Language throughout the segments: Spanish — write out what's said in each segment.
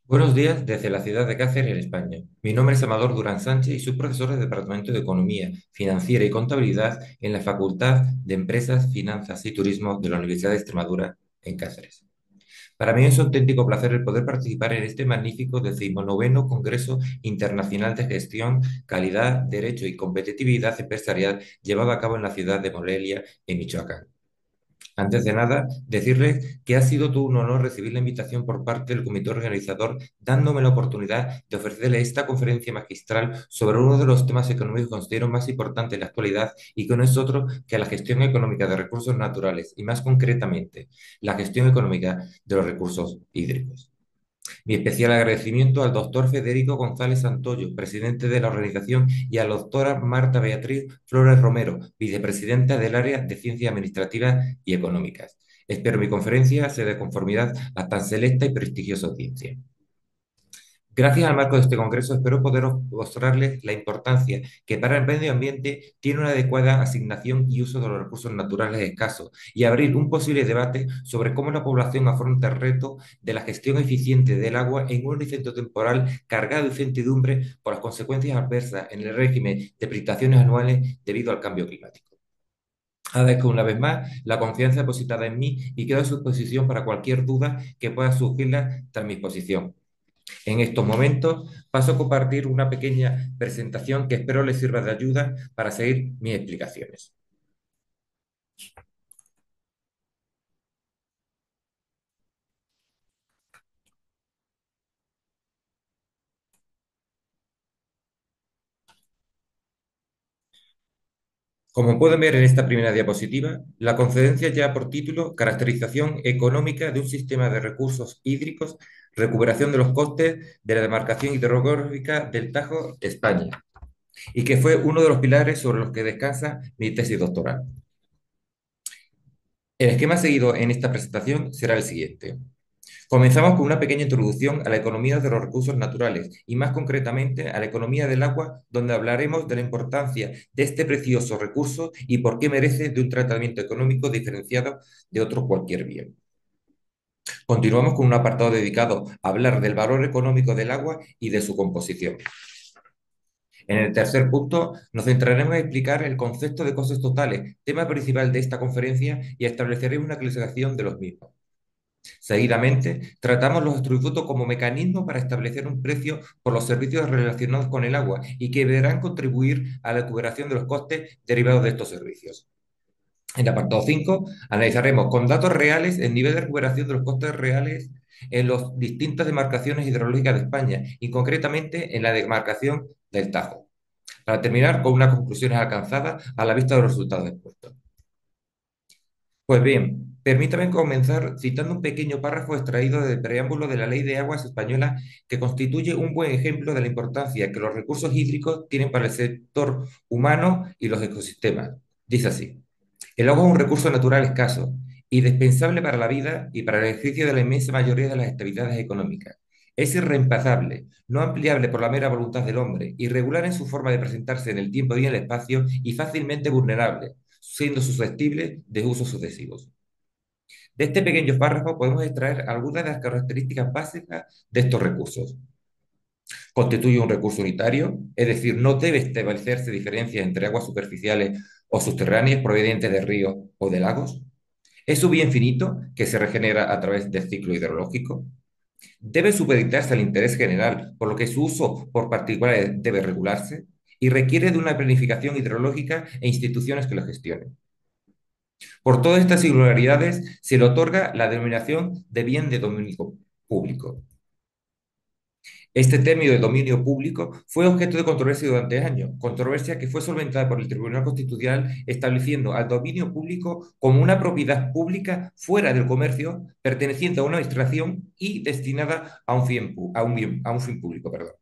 Buenos días desde la ciudad de Cáceres, en España. Mi nombre es Amador Durán Sánchez y soy profesor del Departamento de Economía, Financiera y Contabilidad en la Facultad de Empresas, Finanzas y Turismo de la Universidad de Extremadura, en Cáceres. Para mí es un auténtico placer el poder participar en este magnífico 19º Congreso Internacional de Gestión, Calidad, Derecho y Competitividad Empresarial llevado a cabo en la ciudad de Morelia, en Michoacán. Antes de nada, decirles que ha sido todo un honor recibir la invitación por parte del comité organizador, dándome la oportunidad de ofrecerle esta conferencia magistral sobre uno de los temas económicos que considero más importantes en la actualidad y que no es otro que la gestión económica de recursos naturales y más concretamente la gestión económica de los recursos hídricos. Mi especial agradecimiento al doctor Federico González Santoyo, presidente de la organización, y a la doctora Marta Beatriz Flores Romero, vicepresidenta del área de Ciencias Administrativas y Económicas. Espero mi conferencia sea de conformidad a tan selecta y prestigiosa audiencia. Gracias al marco de este congreso, espero poder mostrarles la importancia que para el medio ambiente tiene una adecuada asignación y uso de los recursos naturales escasos y abrir un posible debate sobre cómo la población afronta el reto de la gestión eficiente del agua en un horizonte temporal cargado de incertidumbre por las consecuencias adversas en el régimen de precipitaciones anuales debido al cambio climático. Agradezco una vez más la confianza depositada en mí y quedo a su disposición para cualquier duda que pueda surgirla tras mi exposición. En estos momentos paso a compartir una pequeña presentación que espero les sirva de ayuda para seguir mis explicaciones. Como pueden ver en esta primera diapositiva, la conferencia lleva por título Caracterización económica de un sistema de recursos hídricos, recuperación de los costes de la demarcación hidrográfica del Tajo, España, y que fue uno de los pilares sobre los que descansa mi tesis doctoral. El esquema seguido en esta presentación será el siguiente. Comenzamos con una pequeña introducción a la economía de los recursos naturales y más concretamente a la economía del agua, donde hablaremos de la importancia de este precioso recurso y por qué merece de un tratamiento económico diferenciado de otro cualquier bien. Continuamos con un apartado dedicado a hablar del valor económico del agua y de su composición. En el tercer punto, nos centraremos en explicar el concepto de costes totales, tema principal de esta conferencia, y estableceremos una clasificación de los mismos. Seguidamente, tratamos los tributos como mecanismo para establecer un precio por los servicios relacionados con el agua y que deberán contribuir a la recuperación de los costes derivados de estos servicios. En el apartado 5, analizaremos con datos reales el nivel de recuperación de los costes reales en las distintas demarcaciones hidrológicas de España y concretamente en la demarcación del Tajo, para terminar con unas conclusiones alcanzadas a la vista de los resultados expuestos. Pues bien, permítame comenzar citando un pequeño párrafo extraído del preámbulo de la Ley de Aguas española que constituye un buen ejemplo de la importancia que los recursos hídricos tienen para el sector humano y los ecosistemas. Dice así, el agua es un recurso natural escaso, indispensable para la vida y para el ejercicio de la inmensa mayoría de las actividades económicas. Es irreemplazable, no ampliable por la mera voluntad del hombre, irregular en su forma de presentarse en el tiempo y en el espacio y fácilmente vulnerable, siendo susceptible de usos sucesivos. De este pequeño párrafo podemos extraer algunas de las características básicas de estos recursos. Constituye un recurso unitario, es decir, no debe establecerse diferencias entre aguas superficiales o subterráneas provenientes de ríos o de lagos. Es un bien finito que se regenera a través del ciclo hidrológico. Debe supeditarse al interés general, por lo que su uso por particulares debe regularse y requiere de una planificación hidrológica e instituciones que lo gestionen. Por todas estas singularidades se le otorga la denominación de bien de dominio público. Este término de dominio público fue objeto de controversia durante años, controversia que fue solventada por el Tribunal Constitucional estableciendo al dominio público como una propiedad pública fuera del comercio, perteneciente a una administración y destinada a un fin público. Perdón.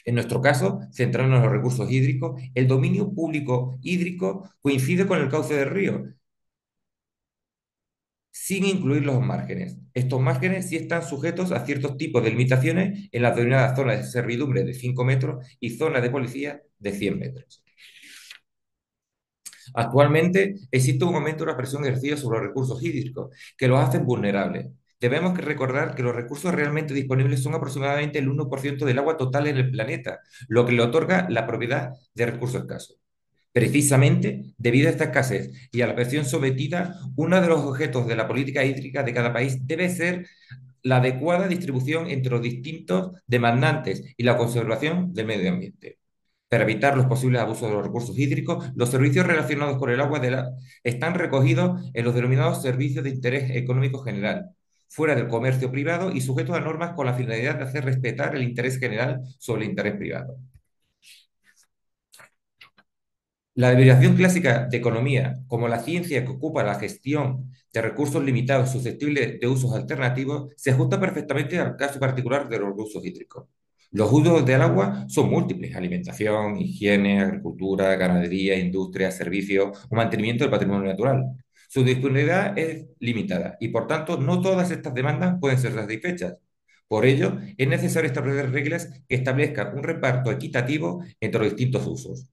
En nuestro caso, centrándonos en los recursos hídricos, el dominio público hídrico coincide con el cauce del río, sin incluir los márgenes. Estos márgenes sí están sujetos a ciertos tipos de limitaciones en las denominadas zonas de servidumbre de 5 metros y zonas de policía de 100 metros. Actualmente existe un aumento de la presión ejercida sobre los recursos hídricos que los hacen vulnerables. Debemos recordar que los recursos realmente disponibles son aproximadamente el 1% del agua total en el planeta, lo que le otorga la propiedad de recursos escasos. Precisamente, debido a esta escasez y a la presión sometida, uno de los objetos de la política hídrica de cada país debe ser la adecuada distribución entre los distintos demandantes y la conservación del medio ambiente. Para evitar los posibles abusos de los recursos hídricos, los servicios relacionados con el agua están recogidos en los denominados servicios de interés económico general, fuera del comercio privado y sujetos a normas con la finalidad de hacer respetar el interés general sobre el interés privado. La derivación clásica de economía, como la ciencia que ocupa la gestión de recursos limitados susceptibles de usos alternativos, se ajusta perfectamente al caso particular de los recursos hídricos. Los usos del agua son múltiples: alimentación, higiene, agricultura, ganadería, industria, servicios o mantenimiento del patrimonio natural. Su disponibilidad es limitada y, por tanto, no todas estas demandas pueden ser satisfechas. Por ello, es necesario establecer reglas que establezcan un reparto equitativo entre los distintos usos.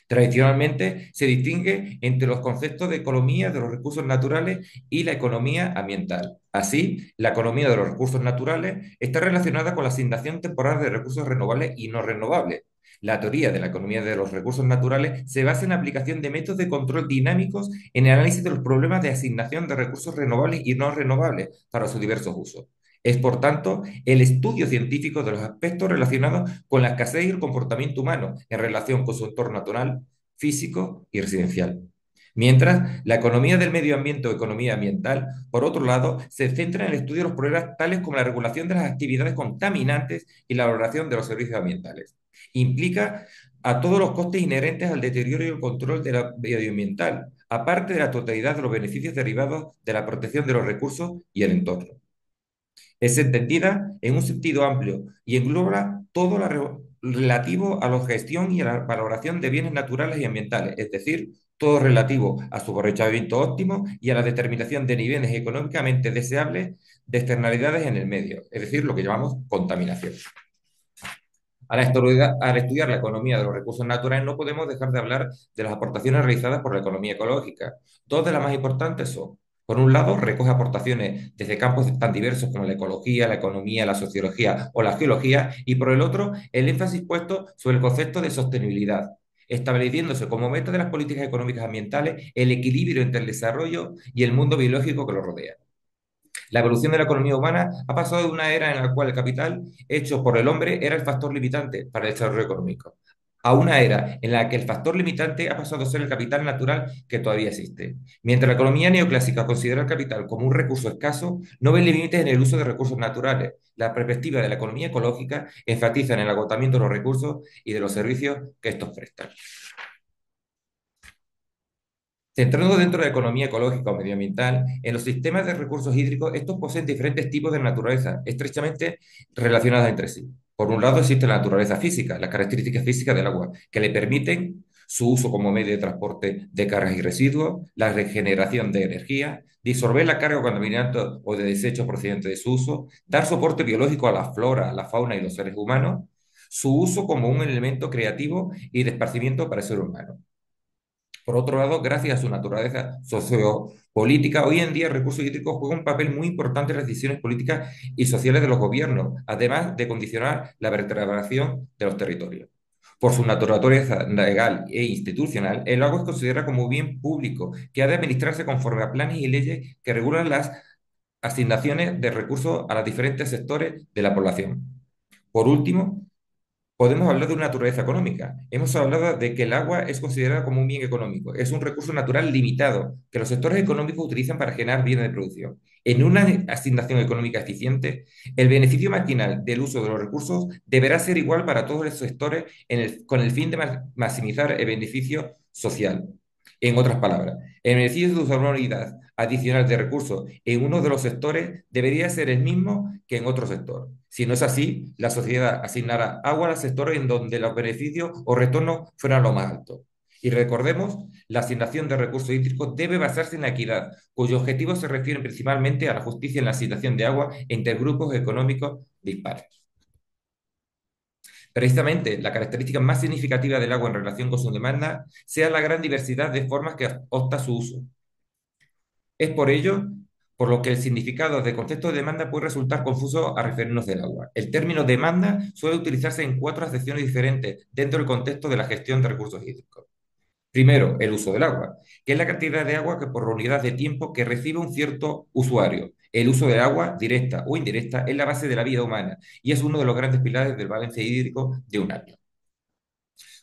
Tradicionalmente se distingue entre los conceptos de economía de los recursos naturales y la economía ambiental. Así, la economía de los recursos naturales está relacionada con la asignación temporal de recursos renovables y no renovables. La teoría de la economía de los recursos naturales se basa en la aplicación de métodos de control dinámicos en el análisis de los problemas de asignación de recursos renovables y no renovables para sus diversos usos. Es, por tanto, el estudio científico de los aspectos relacionados con la escasez y el comportamiento humano en relación con su entorno natural, físico y residencial. Mientras, la economía del medio ambiente o economía ambiental, por otro lado, se centra en el estudio de los problemas tales como la regulación de las actividades contaminantes y la valoración de los servicios ambientales. Implica a todos los costes inherentes al deterioro y el control de la medioambiental, aparte de la totalidad de los beneficios derivados de la protección de los recursos y el entorno. Es entendida en un sentido amplio y engloba todo lo relativo a la gestión y a la valoración de bienes naturales y ambientales, es decir, todo relativo a su aprovechamiento óptimo y a la determinación de niveles económicamente deseables de externalidades en el medio, es decir, lo que llamamos contaminación. Al estudiar la economía de los recursos naturales, no podemos dejar de hablar de las aportaciones realizadas por la economía ecológica. Dos de las más importantes son: por un lado, recoge aportaciones desde campos tan diversos como la ecología, la economía, la sociología o la geología, y por el otro, el énfasis puesto sobre el concepto de sostenibilidad, estableciéndose como meta de las políticas económicas ambientales el equilibrio entre el desarrollo y el mundo biológico que lo rodea. La evolución de la economía humana ha pasado de una era en la cual el capital hecho por el hombre era el factor limitante para el desarrollo económico, a una era en la que el factor limitante ha pasado a ser el capital natural que todavía existe. Mientras la economía neoclásica considera el capital como un recurso escaso, no ve límites en el uso de recursos naturales. La perspectiva de la economía ecológica enfatiza en el agotamiento de los recursos y de los servicios que estos prestan. Centrando dentro de la economía ecológica o medioambiental, en los sistemas de recursos hídricos, estos poseen diferentes tipos de naturaleza, estrechamente relacionadas entre sí. Por un lado, existe la naturaleza física, las características físicas del agua, que le permiten su uso como medio de transporte de cargas y residuos, la regeneración de energía, disolver la carga contaminante o de desechos procedentes de su uso, dar soporte biológico a la flora, la fauna y los seres humanos, su uso como un elemento creativo y de esparcimiento para el ser humano. Por otro lado, gracias a su naturaleza sociopolítica, hoy en día el recurso hídrico juega un papel muy importante en las decisiones políticas y sociales de los gobiernos, además de condicionar la vertebración de los territorios. Por su naturaleza legal e institucional, el agua es considerada como un bien público que ha de administrarse conforme a planes y leyes que regulan las asignaciones de recursos a los diferentes sectores de la población. Por último, podemos hablar de una naturaleza económica. Hemos hablado de que el agua es considerada como un bien económico. Es un recurso natural limitado que los sectores económicos utilizan para generar bienes de producción. En una asignación económica eficiente, el beneficio marginal del uso de los recursos deberá ser igual para todos los sectores con el fin de maximizar el beneficio social. En otras palabras, el beneficio de usar una unidad adicional de recursos en uno de los sectores debería ser el mismo que en otro sector. Si no es así, la sociedad asignará agua a los sectores en donde los beneficios o retornos fueran lo más altos. Y recordemos, la asignación de recursos hídricos debe basarse en la equidad, cuyos objetivos se refieren principalmente a la justicia en la asignación de agua entre grupos económicos dispares. Precisamente, la característica más significativa del agua en relación con su demanda sea la gran diversidad de formas que opta su uso. Es por ello por lo que el significado del concepto de demanda puede resultar confuso a referirnos del agua. El término demanda suele utilizarse en cuatro acepciones diferentes dentro del contexto de la gestión de recursos hídricos. Primero, el uso del agua, que es la cantidad de agua que por unidad de tiempo que recibe un cierto usuario. El uso del agua, directa o indirecta, es la base de la vida humana y es uno de los grandes pilares del balance hídrico de un año.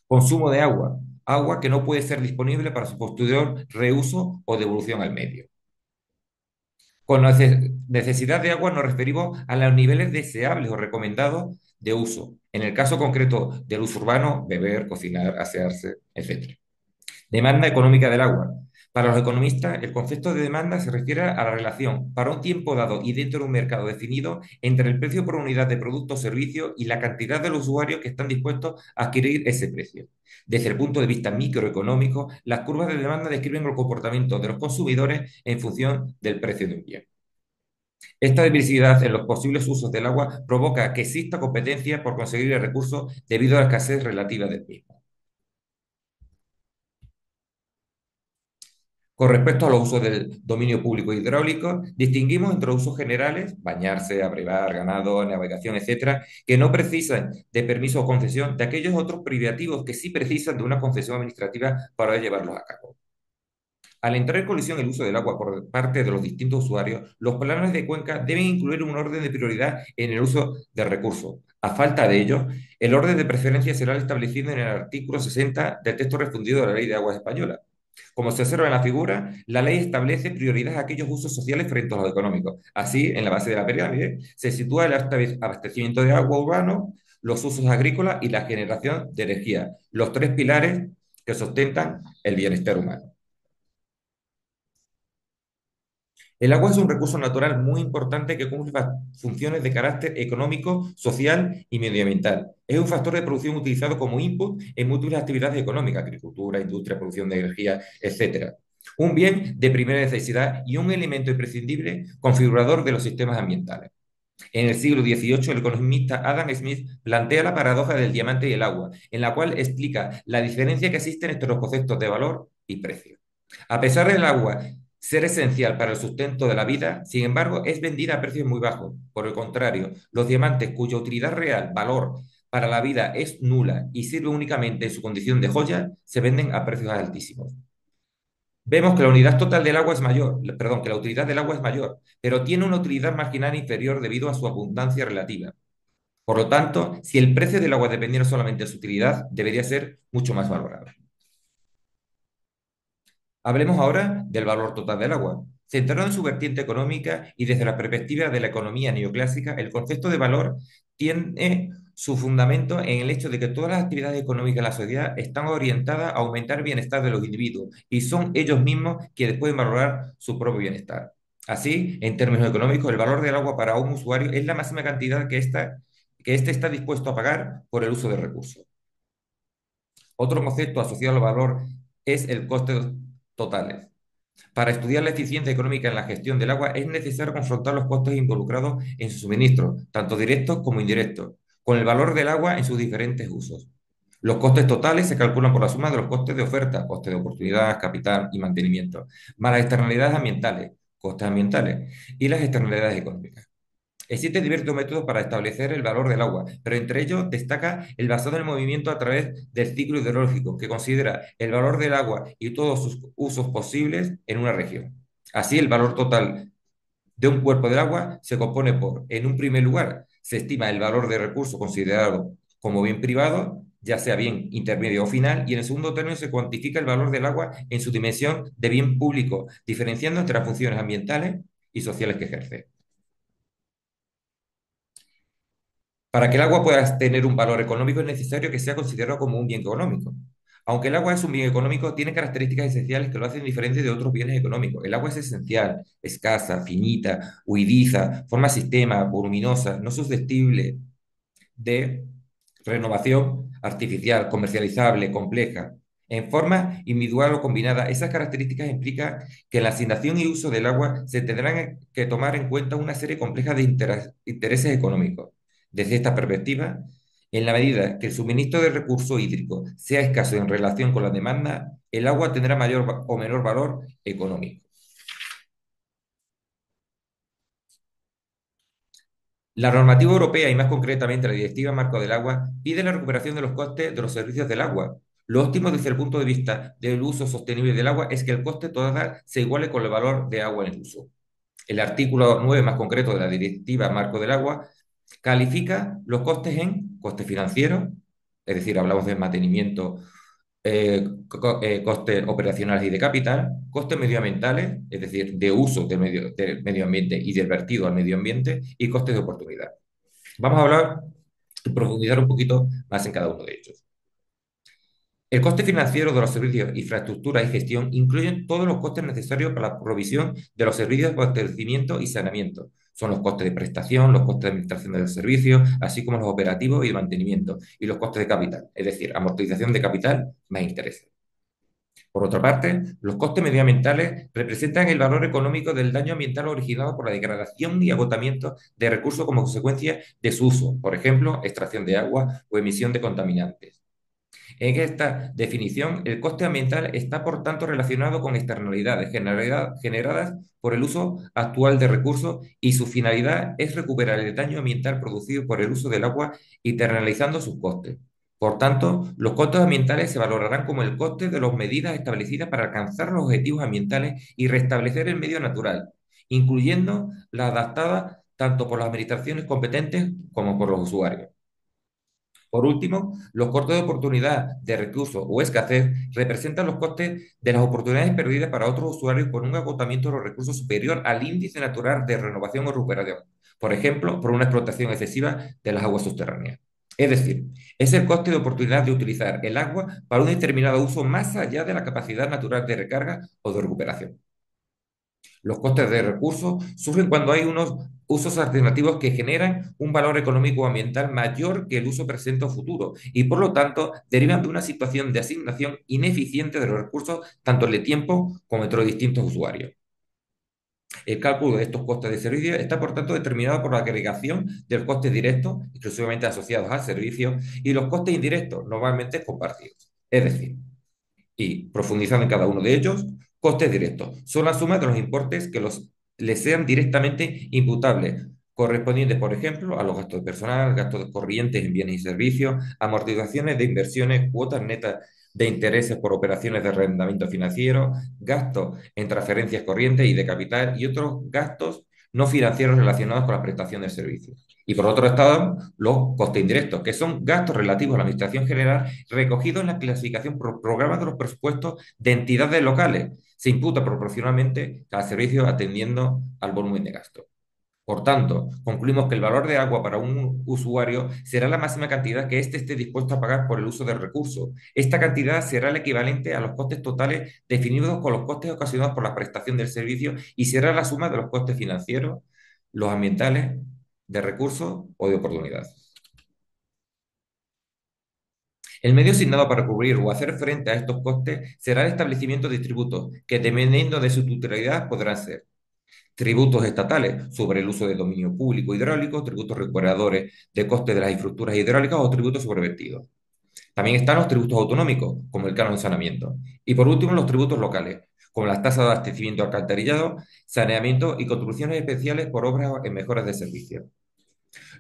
Consumo de agua, agua que no puede ser disponible para su posterior reuso o devolución al medio. Con necesidad de agua nos referimos a los niveles deseables o recomendados de uso. En el caso concreto del uso urbano, beber, cocinar, asearse, etc. Demanda económica del agua. Para los economistas, el concepto de demanda se refiere a la relación para un tiempo dado y dentro de un mercado definido entre el precio por unidad de producto o servicio y la cantidad de los usuarios que están dispuestos a adquirir ese precio. Desde el punto de vista microeconómico, las curvas de demanda describen el comportamiento de los consumidores en función del precio de un bien. Esta diversidad en los posibles usos del agua provoca que exista competencia por conseguir el recurso debido a la escasez relativa del mismo. Con respecto a los usos del dominio público hidráulico, distinguimos entre usos generales, bañarse, abrevar, ganado, navegación, etcétera, que no precisan de permiso o concesión, de aquellos otros privativos que sí precisan de una concesión administrativa para llevarlos a cabo. Al entrar en colisión el uso del agua por parte de los distintos usuarios, los planes de cuenca deben incluir un orden de prioridad en el uso del recurso. A falta de ello, el orden de preferencia será establecido en el artículo 60 del texto refundido de la Ley de Aguas Española. Como se observa en la figura, la ley establece prioridad a aquellos usos sociales frente a los económicos. Así, en la base de la pirámide, se sitúa el abastecimiento de agua urbano, los usos agrícolas y la generación de energía, los tres pilares que sustentan el bienestar humano. El agua es un recurso natural muy importante que cumple funciones de carácter económico, social y medioambiental. Es un factor de producción utilizado como input en múltiples actividades económicas, agricultura, industria, producción de energía, etc. Un bien de primera necesidad y un elemento imprescindible configurador de los sistemas ambientales. En el siglo XVIII, el economista Adam Smith plantea la paradoja del diamante y el agua, en la cual explica la diferencia que existe entre los conceptos de valor y precio. A pesar del agua ser esencial para el sustento de la vida, sin embargo, es vendida a precios muy bajos. Por el contrario, los diamantes cuya utilidad real, valor para la vida es nula y sirve únicamente en su condición de joya, se venden a precios altísimos. Vemos que la unidad total del agua es mayor, perdón, que la utilidad del agua es mayor, pero tiene una utilidad marginal inferior debido a su abundancia relativa. Por lo tanto, si el precio del agua dependiera solamente de su utilidad, debería ser mucho más valorado. Hablemos ahora del valor total del agua. Centrado en su vertiente económica y desde la perspectiva de la economía neoclásica, el concepto de valor tiene su fundamento en el hecho de que todas las actividades económicas de la sociedad están orientadas a aumentar el bienestar de los individuos y son ellos mismos quienes pueden valorar su propio bienestar. Así, en términos económicos, el valor del agua para un usuario es la máxima cantidad que éste está dispuesto a pagar por el uso del recurso. Otro concepto asociado al valor es el coste total. Para estudiar la eficiencia económica en la gestión del agua es necesario confrontar los costes involucrados en su suministro, tanto directos como indirectos, con el valor del agua en sus diferentes usos. Los costes totales se calculan por la suma de los costes de oferta, costes de oportunidad, capital y mantenimiento, más las externalidades ambientales, costes ambientales, y las externalidades económicas. Existen diversos métodos para establecer el valor del agua, pero entre ellos destaca el basado en el movimiento a través del ciclo hidrológico, que considera el valor del agua y todos sus usos posibles en una región. Así, el valor total de un cuerpo del agua se compone por, en un primer lugar, se estima el valor de recurso considerado como bien privado, ya sea bien intermedio o final, y en el segundo término se cuantifica el valor del agua en su dimensión de bien público, diferenciando entre las funciones ambientales y sociales que ejerce. Para que el agua pueda tener un valor económico es necesario que sea considerado como un bien económico. Aunque el agua es un bien económico, tiene características esenciales que lo hacen diferente de otros bienes económicos. El agua es esencial, escasa, finita, huidiza, forma sistema, voluminosa, no susceptible de renovación artificial, comercializable, compleja. En forma individual o combinada, esas características implican que en la asignación y uso del agua se tendrán que tomar en cuenta una serie compleja de intereses económicos. Desde esta perspectiva, en la medida que el suministro de recurso hídrico sea escaso en relación con la demanda, el agua tendrá mayor o menor valor económico. La normativa europea y más concretamente la Directiva Marco del Agua pide la recuperación de los costes de los servicios del agua. Lo óptimo desde el punto de vista del uso sostenible del agua es que el coste total se iguale con el valor de agua en el uso. El artículo 9 más concreto de la Directiva Marco del Agua califica los costes en costes financieros, es decir, hablamos de mantenimiento, costes operacionales y de capital, costes medioambientales, es decir, de uso del medio ambiente y del vertido al medio ambiente, y costes de oportunidad. Vamos a hablar y profundizar un poquito más en cada uno de ellos. El coste financiero de los servicios, infraestructura y gestión incluyen todos los costes necesarios para la provisión de los servicios de abastecimiento y saneamiento. Son los costes de prestación, los costes de administración del servicio, así como los operativos y de mantenimiento, y los costes de capital, es decir, amortización de capital más intereses. Por otra parte, los costes medioambientales representan el valor económico del daño ambiental originado por la degradación y agotamiento de recursos como consecuencia de su uso, por ejemplo, extracción de agua o emisión de contaminantes. En esta definición, el coste ambiental está, por tanto, relacionado con externalidades generadas por el uso actual de recursos y su finalidad es recuperar el daño ambiental producido por el uso del agua internalizando sus costes. Por tanto, los costos ambientales se valorarán como el coste de las medidas establecidas para alcanzar los objetivos ambientales y restablecer el medio natural, incluyendo las adaptadas tanto por las administraciones competentes como por los usuarios. Por último, los costes de oportunidad de recursos o escasez representan los costes de las oportunidades perdidas para otros usuarios por un agotamiento de los recursos superior al índice natural de renovación o recuperación, por ejemplo, por una explotación excesiva de las aguas subterráneas. Es decir, es el coste de oportunidad de utilizar el agua para un determinado uso más allá de la capacidad natural de recarga o de recuperación. Los costes de recursos surgen cuando hay unos usos alternativos que generan un valor económico o ambiental mayor que el uso presente o futuro y por lo tanto derivan de una situación de asignación ineficiente de los recursos tanto en el tiempo como entre los distintos usuarios. El cálculo de estos costes de servicio está, por tanto, determinado por la agregación de los costes directos, exclusivamente asociados al servicio, y los costes indirectos, normalmente compartidos. Es decir, y profundizando en cada uno de ellos, costes directos. Son la suma de los importes que les sean directamente imputables, correspondientes, por ejemplo, a los gastos de personal, gastos corrientes en bienes y servicios, amortizaciones de inversiones, cuotas netas de intereses por operaciones de arrendamiento financiero, gastos en transferencias corrientes y de capital y otros gastos no financieros relacionados con la prestación de servicios. Y por otro lado, los costes indirectos, que son gastos relativos a la administración general recogidos en la clasificación por programas de los presupuestos de entidades locales. Se imputa proporcionalmente cada servicio atendiendo al volumen de gasto. Por tanto, concluimos que el valor de agua para un usuario será la máxima cantidad que éste esté dispuesto a pagar por el uso del recurso. Esta cantidad será el equivalente a los costes totales definidos con los costes ocasionados por la prestación del servicio y será la suma de los costes financieros, los ambientales, de recursos o de oportunidad. El medio asignado para cubrir o hacer frente a estos costes será el establecimiento de tributos, que dependiendo de su titularidad podrán ser tributos estatales sobre el uso de dominio público hidráulico, tributos recuperadores de costes de las infraestructuras hidráulicas o tributos sobre vertidos. También están los tributos autonómicos, como el canon de saneamiento. Y por último, los tributos locales, como las tasas de abastecimiento alcantarillado, saneamiento y contribuciones especiales por obras en mejoras de servicio.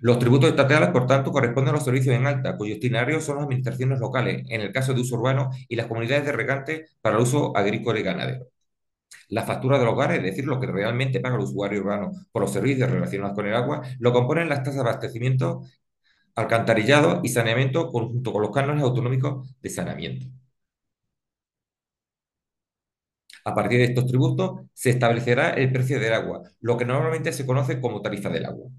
Los tributos estatales, por tanto, corresponden a los servicios en alta, cuyos destinatarios son las administraciones locales, en el caso de uso urbano, y las comunidades de regantes para el uso agrícola y ganadero. La factura del hogar, es decir, lo que realmente paga el usuario urbano por los servicios relacionados con el agua, lo componen las tasas de abastecimiento, alcantarillado y saneamiento junto con los cánones autonómicos de saneamiento. A partir de estos tributos se establecerá el precio del agua, lo que normalmente se conoce como tarifa del agua.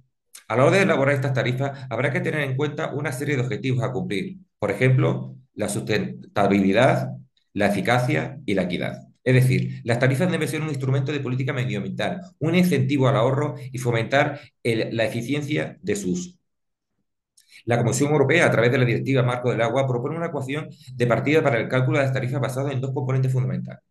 A la hora de elaborar estas tarifas, habrá que tener en cuenta una serie de objetivos a cumplir. Por ejemplo, la sustentabilidad, la eficacia y la equidad. Es decir, las tarifas deben ser un instrumento de política medioambiental, un incentivo al ahorro y fomentar la eficiencia de su uso. La Comisión Europea, a través de la Directiva Marco del Agua, propone una ecuación de partida para el cálculo de las tarifas basada en dos componentes fundamentales: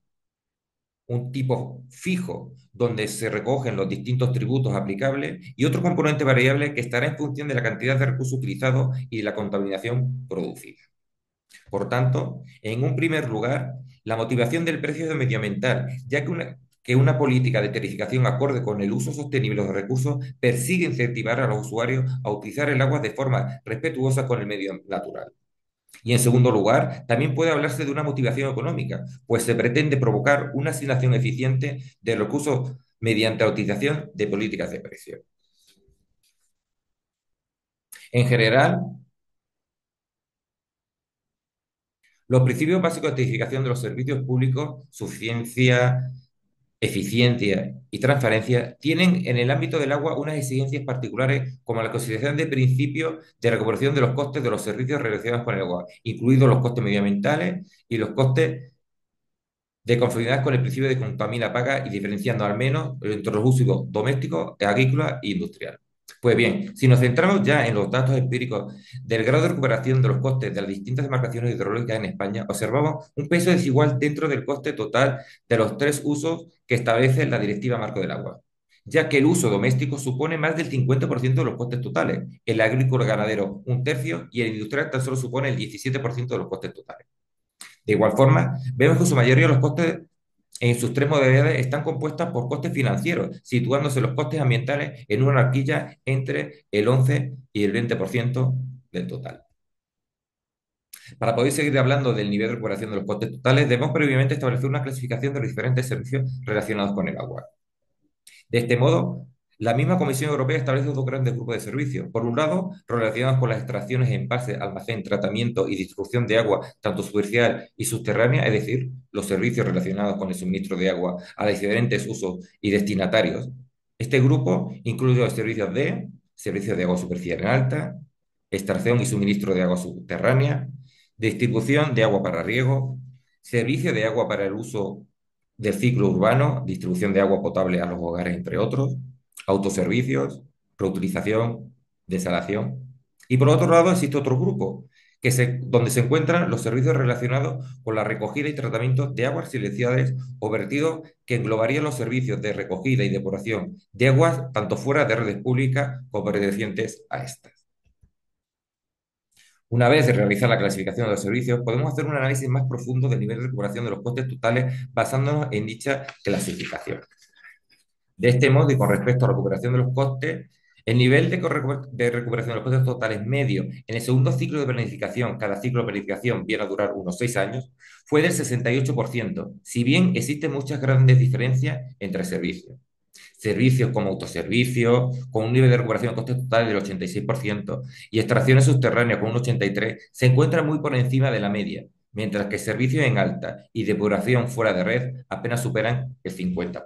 un tipo fijo donde se recogen los distintos tributos aplicables y otro componente variable que estará en función de la cantidad de recursos utilizados y de la contaminación producida. Por tanto, en un primer lugar, la motivación del precio es medioambiental, ya que que una política de tarificación acorde con el uso sostenible de los recursos persigue incentivar a los usuarios a utilizar el agua de forma respetuosa con el medio natural. Y en segundo lugar, también puede hablarse de una motivación económica, pues se pretende provocar una asignación eficiente de recursos mediante la utilización de políticas de precios. En general, los principios básicos de tarificación de los servicios públicos, suficiencia, eficiencia y transparencia, tienen en el ámbito del agua unas exigencias particulares como la consideración de principios de recuperación de los costes de los servicios relacionados con el agua, incluidos los costes medioambientales y los costes de conformidad con el principio de contamina paga y diferenciando al menos entre los usos domésticos, agrícolas e industriales. Pues bien, si nos centramos ya en los datos empíricos del grado de recuperación de los costes de las distintas demarcaciones hidrológicas en España, observamos un peso desigual dentro del coste total de los tres usos que establece la Directiva Marco del Agua, ya que el uso doméstico supone más del 50% de los costes totales, el agrícola ganadero un tercio y el industrial tan solo supone el 17% de los costes totales. De igual forma, vemos que su mayoría de los costes en sus tres modalidades están compuestas por costes financieros, situándose los costes ambientales en una horquilla entre el 11 y el 20% del total. Para poder seguir hablando del nivel de recuperación de los costes totales, debemos previamente establecer una clasificación de los diferentes servicios relacionados con el agua. De este modo, la misma Comisión Europea establece dos grandes grupos de servicios. Por un lado, relacionados con las extracciones, envase, almacén, tratamiento y distribución de agua, tanto superficial y subterránea, es decir, los servicios relacionados con el suministro de agua a diferentes usos y destinatarios. Este grupo incluye los servicios de agua superficial en alta, extracción y suministro de agua subterránea, distribución de agua para riego, servicio de agua para el uso del ciclo urbano, distribución de agua potable a los hogares, entre otros, autoservicios, reutilización, desalación. Y por otro lado existe otro grupo donde se encuentran los servicios relacionados con la recogida y tratamiento de aguas silenciadas o vertidos, que englobarían los servicios de recogida y depuración de aguas tanto fuera de redes públicas como pertenecientes a estas. Una vez realizada la clasificación de los servicios, podemos hacer un análisis más profundo del nivel de recuperación de los costes totales basándonos en dicha clasificación. De este modo, y con respecto a la recuperación de los costes, el nivel de recuperación de los costes totales medio en el segundo ciclo de planificación, cada ciclo de planificación viene a durar unos 6 años, fue del 68%, si bien existen muchas grandes diferencias entre servicios. Servicios como autoservicios, con un nivel de recuperación de costes totales del 86%, y extracciones subterráneas con un 83%, se encuentran muy por encima de la media, mientras que servicios en alta y depuración fuera de red apenas superan el 50%.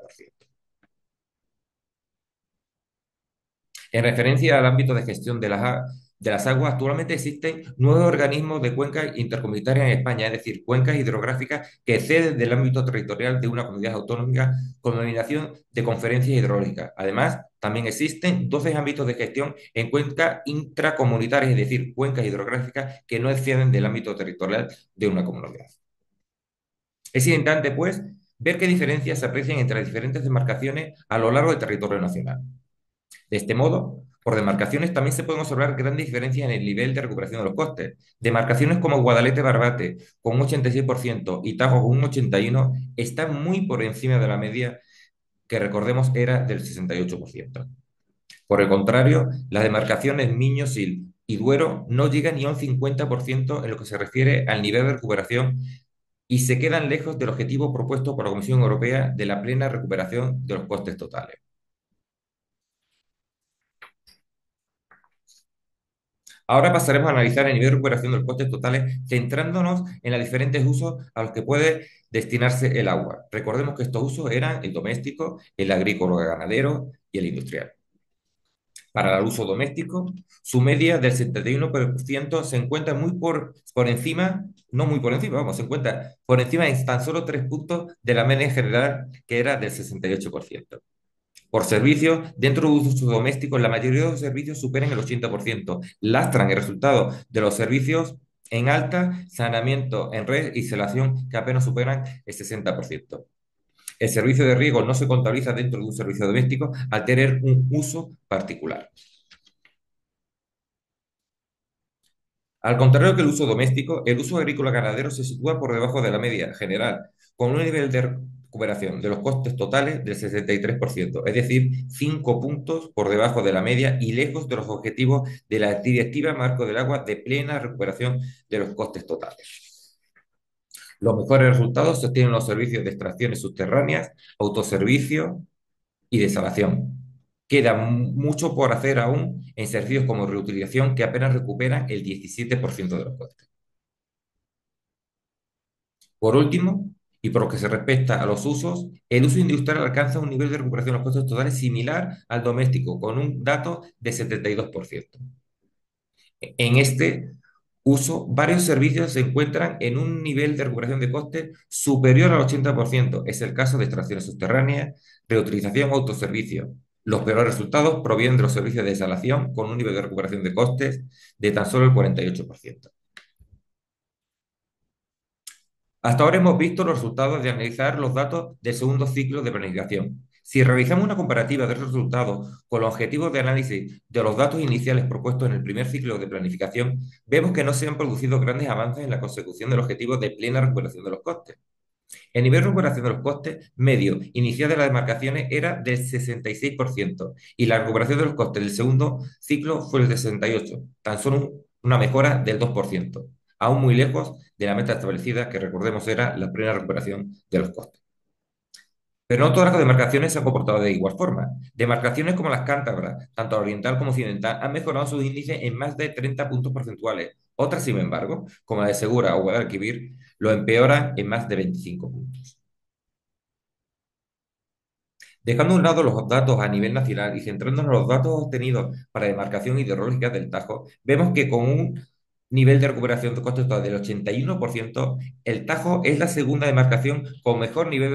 En referencia al ámbito de gestión de las aguas, actualmente existen nuevos organismos de cuencas intercomunitarias en España, es decir, cuencas hidrográficas que exceden del ámbito territorial de una comunidad autónoma con denominación de conferencias hidrológicas. Además, también existen 12 ámbitos de gestión en cuencas intracomunitarias, es decir, cuencas hidrográficas que no exceden del ámbito territorial de una comunidad. Es importante, pues, ver qué diferencias se aprecian entre las diferentes demarcaciones a lo largo del territorio nacional. De este modo, por demarcaciones también se pueden observar grandes diferencias en el nivel de recuperación de los costes. Demarcaciones como Guadalete-Barbate con un 86% y Tajo con un 81% están muy por encima de la media, que recordemos era del 68%. Por el contrario, las demarcaciones Miño, Sil y Duero no llegan ni a un 50% en lo que se refiere al nivel de recuperación y se quedan lejos del objetivo propuesto por la Comisión Europea de la plena recuperación de los costes totales. Ahora pasaremos a analizar el nivel de recuperación de los costes totales, centrándonos en los diferentes usos a los que puede destinarse el agua. Recordemos que estos usos eran el doméstico, el agrícola ganadero y el industrial. Para el uso doméstico, su media del 71% se encuentra muy por encima, no muy por encima, vamos, se encuentra por encima en tan solo 3 puntos de la media general, que era del 68%. Por servicios, dentro de uso doméstico, la mayoría de los servicios superan el 80%. Lastran el resultado de los servicios en alta, saneamiento en red y instalación, que apenas superan el 60%. El servicio de riego no se contabiliza dentro de un servicio doméstico al tener un uso particular. Al contrario que el uso doméstico, el uso agrícola ganadero se sitúa por debajo de la media general, con un nivel recuperación de los costes totales del 63%, es decir, 5 puntos por debajo de la media y lejos de los objetivos de la Directiva Marco del Agua de plena recuperación de los costes totales. Los mejores resultados se obtienen en los servicios de extracciones subterráneas, autoservicio y desalación. Queda mucho por hacer aún en servicios como reutilización que apenas recuperan el 17% de los costes. Por último, y por lo que se respecta a los usos, el uso industrial alcanza un nivel de recuperación de los costes totales similar al doméstico, con un dato de 72%. En este uso, varios servicios se encuentran en un nivel de recuperación de costes superior al 80%. Es el caso de extracciones subterráneas, reutilización o autoservicio. Los peores resultados provienen de los servicios de desalación, con un nivel de recuperación de costes de tan solo el 48%. Hasta ahora hemos visto los resultados de analizar los datos del segundo ciclo de planificación. Si realizamos una comparativa de esos resultados con los objetivos de análisis de los datos iniciales propuestos en el primer ciclo de planificación, vemos que no se han producido grandes avances en la consecución del objetivo de plena recuperación de los costes. El nivel de recuperación de los costes medio inicial de las demarcaciones era del 66% y la recuperación de los costes del segundo ciclo fue el de 68%, tan solo una mejora del 2%, aún muy lejos de la meta establecida, que recordemos era la plena recuperación de los costes. Pero no todas las demarcaciones se han comportado de igual forma. Demarcaciones como las cántabras, tanto oriental como occidental, han mejorado sus índices en más de 30 puntos porcentuales. Otras, sin embargo, como la de Segura o Guadalquivir, lo empeoran en más de 25 puntos. Dejando a un lado los datos a nivel nacional y centrándonos en los datos obtenidos para demarcación hidrológica del Tajo, vemos que con un nivel de recuperación de costes total del 81%, el Tajo es la segunda demarcación con mejor nivel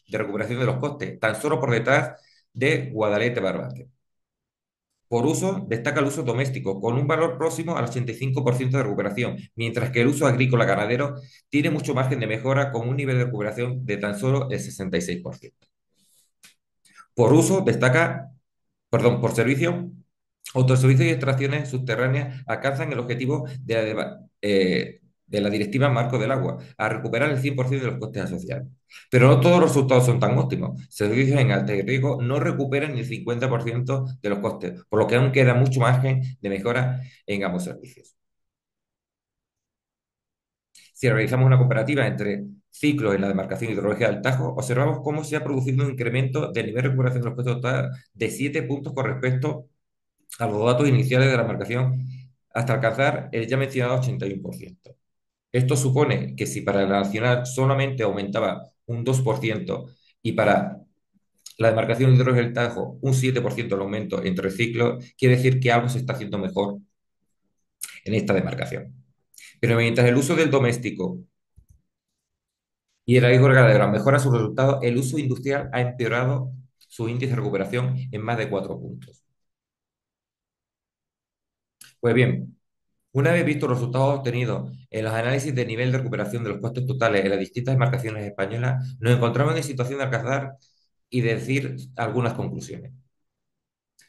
de recuperación de los costes, tan solo por detrás de Guadalete Barbate. Por uso, destaca el uso doméstico, con un valor próximo al 85% de recuperación, mientras que el uso agrícola ganadero tiene mucho margen de mejora con un nivel de recuperación de tan solo el 66%. Por uso, por servicio, autoservicios y extracciones subterráneas alcanzan el objetivo de la Directiva Marco del Agua, a recuperar el 100% de los costes asociados. Pero no todos los resultados son tan óptimos. Servicios en alto riesgo no recuperan ni el 50% de los costes, por lo que aún queda mucho margen de mejora en ambos servicios. Si realizamos una comparativa entre ciclos en la demarcación hidrológica del Tajo, observamos cómo se ha producido un incremento del nivel de recuperación de los costes totales de 7 puntos con respecto a los datos iniciales de la marcación hasta alcanzar el ya mencionado 81%. Esto supone que si para la nacional solamente aumentaba un 2% y para la demarcación hidrológica del Tajo un 7% el aumento entre ciclos, quiere decir que algo se está haciendo mejor en esta demarcación. Pero mientras el uso del doméstico y el agrícola ganadero mejora sus resultados, el uso industrial ha empeorado su índice de recuperación en más de 4 puntos. Pues bien, una vez vistos los resultados obtenidos en los análisis de nivel de recuperación de los costes totales en las distintas demarcaciones españolas, nos encontramos en situación de alcanzar y decir algunas conclusiones.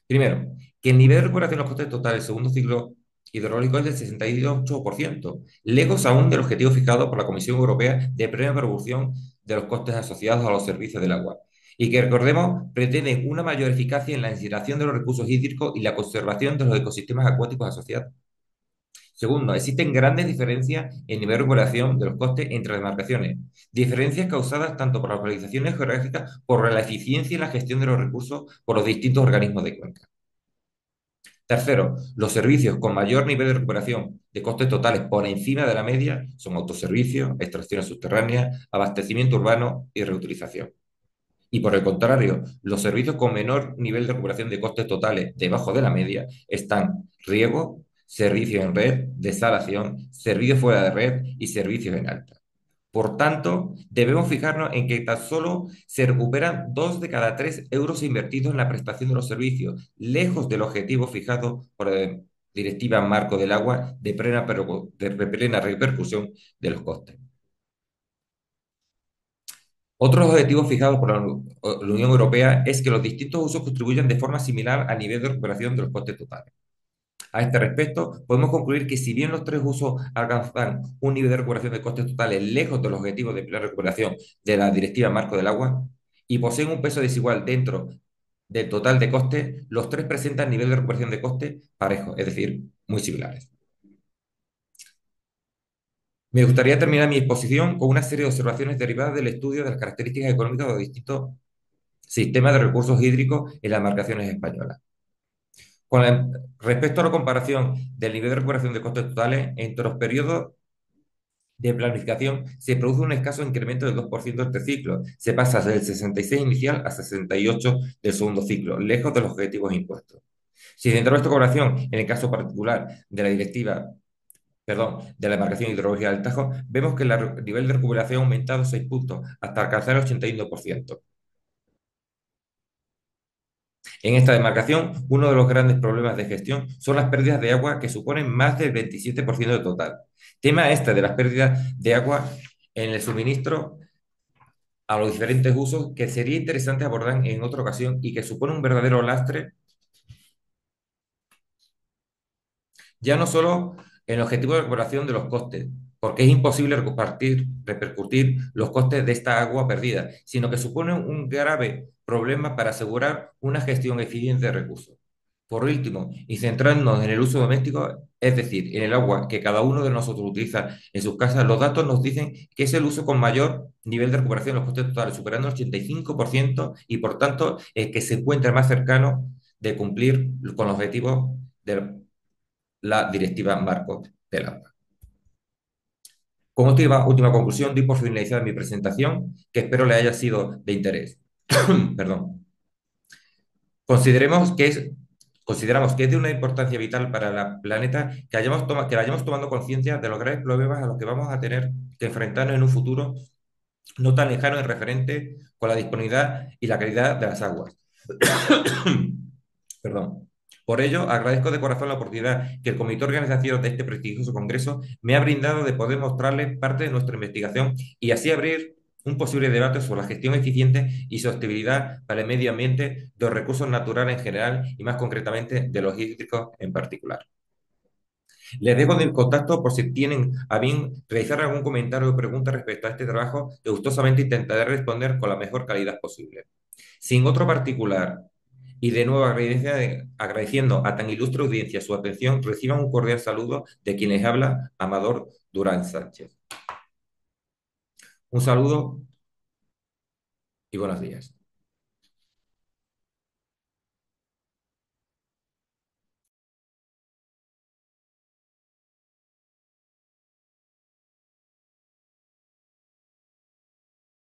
Primero, que el nivel de recuperación de los costes totales del segundo ciclo hidrológico es del 68%, lejos aún del objetivo fijado por la Comisión Europea de plena revolución de los costes asociados a los servicios del agua, y que, recordemos, pretenden una mayor eficacia en la incineración de los recursos hídricos y la conservación de los ecosistemas acuáticos asociados. Segundo, existen grandes diferencias en nivel de recuperación de los costes entre demarcaciones, diferencias causadas tanto por las localizaciones geográficas como por la eficiencia en la gestión de los recursos por los distintos organismos de cuenca. Tercero, los servicios con mayor nivel de recuperación de costes totales por encima de la media son autoservicios, extracciones subterráneas, abastecimiento urbano y reutilización. Y por el contrario, los servicios con menor nivel de recuperación de costes totales debajo de la media están riego, servicios en red, desalación, servicios fuera de red y servicios en alta. Por tanto, debemos fijarnos en que tan solo se recuperan 2 de cada 3 euros invertidos en la prestación de los servicios, lejos del objetivo fijado por la Directiva Marco del Agua de plena repercusión de los costes. Otros objetivos fijados por la Unión Europea es que los distintos usos contribuyan de forma similar a nivel de recuperación de los costes totales. A este respecto, podemos concluir que si bien los tres usos alcanzan un nivel de recuperación de costes totales lejos de los objetivos de plena recuperación de la Directiva Marco del Agua y poseen un peso desigual dentro del total de costes, los tres presentan nivel de recuperación de costes parejos, es decir, muy similares. Me gustaría terminar mi exposición con una serie de observaciones derivadas del estudio de las características económicas de los distintos sistemas de recursos hídricos en las marcaciones españolas. Respecto a la comparación del nivel de recuperación de costes totales entre los periodos de planificación, se produce un escaso incremento del 2% este ciclo. Se pasa del 66 inicial a 68 del segundo ciclo, lejos de los objetivos impuestos. Si centramos esta comparación en el caso particular de la directiva, perdón, de la demarcación hidrológica del Tajo, vemos que el nivel de recuperación ha aumentado 6 puntos hasta alcanzar el 81%. En esta demarcación, uno de los grandes problemas de gestión son las pérdidas de agua que suponen más del 27% del total. Tema este de las pérdidas de agua en el suministro a los diferentes usos que sería interesante abordar en otra ocasión y que supone un verdadero lastre ya no solo en el objetivo de recuperación de los costes, porque es imposible repercutir los costes de esta agua perdida, sino que supone un grave problema para asegurar una gestión eficiente de recursos. Por último, y centrándonos en el uso doméstico, es decir, en el agua que cada uno de nosotros utiliza en sus casas, los datos nos dicen que es el uso con mayor nivel de recuperación de los costes totales, superando el 85% y por tanto el que se encuentra más cercano de cumplir con los objetivos de la Directiva Marco del Agua. Con esta última conclusión, doy por finalizada mi presentación, que espero le haya sido de interés. Perdón. Consideremos que es, Consideramos que es de una importancia vital para el planeta que vayamos tomando conciencia de los graves problemas a los que vamos a tener que enfrentarnos en un futuro no tan lejano en referente con la disponibilidad y la calidad de las aguas. Perdón. Por ello, agradezco de corazón la oportunidad que el comité organizador de este prestigioso congreso me ha brindado de poder mostrarles parte de nuestra investigación y así abrir un posible debate sobre la gestión eficiente y sostenibilidad para el medio ambiente de los recursos naturales en general y más concretamente de los hídricos en particular. Les dejo en contacto por si tienen a bien realizar algún comentario o pregunta respecto a este trabajo, que gustosamente intentaré responder con la mejor calidad posible. Sin otro particular, y de nuevo agradeciendo a tan ilustre audiencia su atención, reciban un cordial saludo de quien les habla, Amador Durán Sánchez. Un saludo y buenos días.